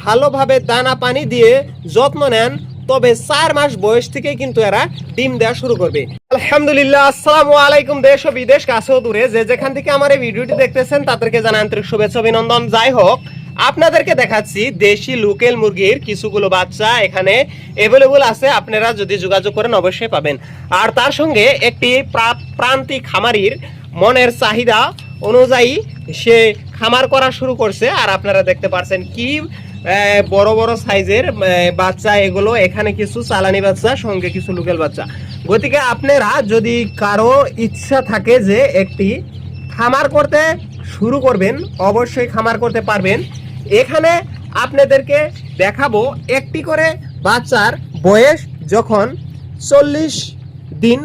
ভালোভাবে দানা পানি দিয়ে যত্ন নেন, তবে 4 মাস বয়স থেকে কিন্তু এরা ডিম দেওয়া শুরু করবে। আলহামদুলিল্লাহ, আসসালামু আলাইকুম। দেশ ও বিদেশ, কাছে ও দূরে যে যেখান থেকে আমার এই ভিডিওটি দেখতেছেন তাদেরকে জানাই আন্তরিক শুভেচ্ছা অভিনন্দন। যাই হোক, আপনাদেরকে দেখাচ্ছি দেশি লোকাল মুরগির কিছুগুলো বাচ্চা এখানে অ্যাভেলেবল আছে। আপনারা যদি যোগাযোগ করেন অবশ্যই পাবেন। আর তার সঙ্গে একটি প্রান্তিক খামারির মনের চাহিদা অনুযায়ী সে খামার করা শুরু করছে। আর আপনারা দেখতে পাচ্ছেন কি বড় বড় সাইজের বাচ্চা এগুলো। এখানে কিছু চালানি বাচ্চা, সঙ্গে কিছু লোকাল বাচ্চা। গতিকে আপনারা যদি কারো ইচ্ছা থাকে যে একটি খামার করতে শুরু করবেন, অবশ্যই খামার করতে পারবেন। এখানে আপনাদেরকে দেখাবো একটি করে বাচ্চার বয়স যখন 40 দিন,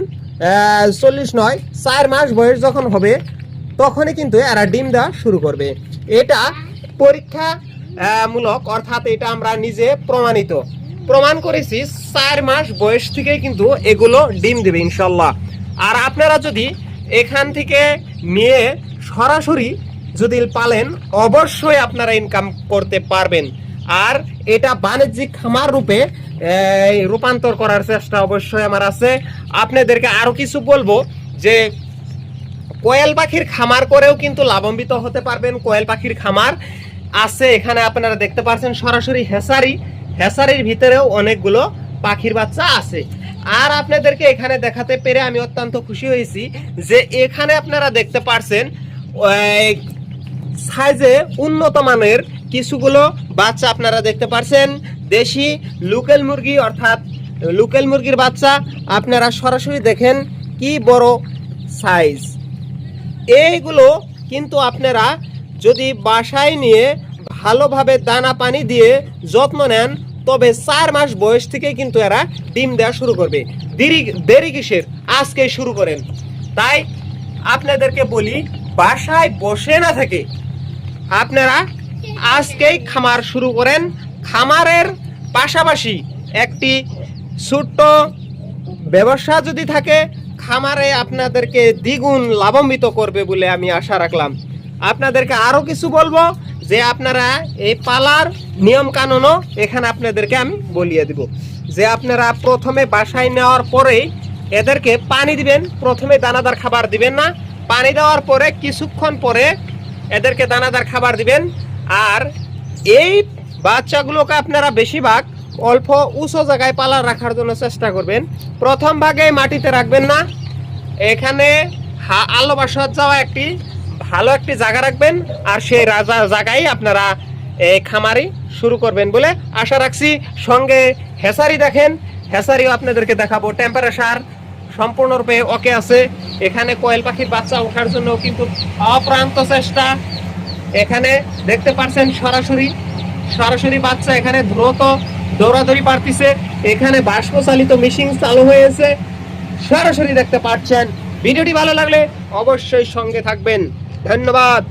40 নয় 4 মাস বয়স যখন হবে, তখনই কিন্তু এরা ডিম দেওয়া শুরু করবে। এটা পরীক্ষা মূলক, অর্থাৎ এটা আমরা নিজে প্রমাণ করেছি। 4 মাস বয়স থেকেই কিন্তু এগুলো ডিম দেবে ইনশাল্লাহ। আর আপনারা যদি এখান থেকে নিয়ে সরাসরি যদি পালেন, অবশ্যই আপনারা ইনকাম করতে পারবেন। আর এটা বাণিজ্যিক খামার রূপে রূপান্তর করার চেষ্টা অবশ্যই আমার আছে। আপনাদেরকে আরো কিছু বলবো যে কোয়েল পাখির খামার করেও কিন্তু লাভান্বিত হতে পারবেন। কোয়েল পাখির খামার আছে এখানে, আপনারা দেখতে পাচ্ছেন সরাসরি হেসারির ভিতরেও অনেকগুলো পাখির বাচ্চা আছে। আর আপনাদেরকে এখানে দেখাতে পেরে আমি অত্যন্ত খুশি হয়েছি যে এখানে আপনারা দেখতে পাচ্ছেন সাইজে উন্নত মানের কিছুগুলো বাচ্চা আপনারা দেখতে পাচ্ছেন। দেশি লোকাল মুরগি, অর্থাৎ লোকাল মুরগির বাচ্চা। আপনারা সরাসরি দেখেন কি বড় সাইজ। এইগুলো কিন্তু আপনারা যদি বাসায় নিয়ে ভালোভাবে দানা পানি দিয়ে যত্ন নেন, তবে 4 মাস বয়স থেকে কিন্তু এরা ডিম দেওয়া শুরু করবে। দেরি কিসের, আজকে শুরু করেন। তাই আপনাদেরকে বলি, বাসায় বসে না থেকে আপনারা আজকেই খামার শুরু করেন। খামারের পাশাপাশি একটি ছোট্ট ব্যবসা যদি থাকে, খামারে আপনাদেরকে দ্বিগুণ লাভান্বিত করবে বলে আমি আশা রাখলাম। আপনাদেরকে আরো কিছু বলবো যে আপনারা এই পালার নিয়ম কানুনও এখানে আপনাদেরকে আমি বলিয়ে দিব। যে আপনারা প্রথমে বাসায় নেওয়ার পরেই এদেরকে পানি দিবেন। প্রথমে দানাদার খাবার দিবেন না, পানি দেওয়ার পরে কিছুক্ষণ পরে এদেরকে দানাদার খাবার দিবেন। আর এই বাচ্চাগুলোকে আপনারা বেশিরভাগ অল্প উঁচু জায়গায় পালা রাখার জন্য চেষ্টা করবেন। প্রথম ভাগে মাটিতে রাখবেন না, এখানে আলো বাসার যাওয়া একটি ভালো একটি জায়গা রাখবেন। আর সেই জায়গায় আপনারা খামারি শুরু করবেন বলে আশা রাখছি। সঙ্গে হেসারি দেখেন, হেসারিও আপনাদেরকে দেখাবো। টেম্পারেচার সম্পূর্ণরূপে ওকে আছে। এখানে কোয়েল পাখির বাচ্চা ওঠার জন্য কিন্তু অপ্রান্ত চেষ্টা। এখানে দেখতে পাচ্ছেন সরাসরি বাচ্চা এখানে দ্রুত দৌড়াদৌড়ি পারতেছে। এখানে বাষ্প চালিত মেশিন চালু হয়েছে, সরাসরি দেখতে পাচ্ছেন। ভিডিওটি ভালো লাগলে অবশ্যই সঙ্গে থাকবেন। ধন্যবাদ।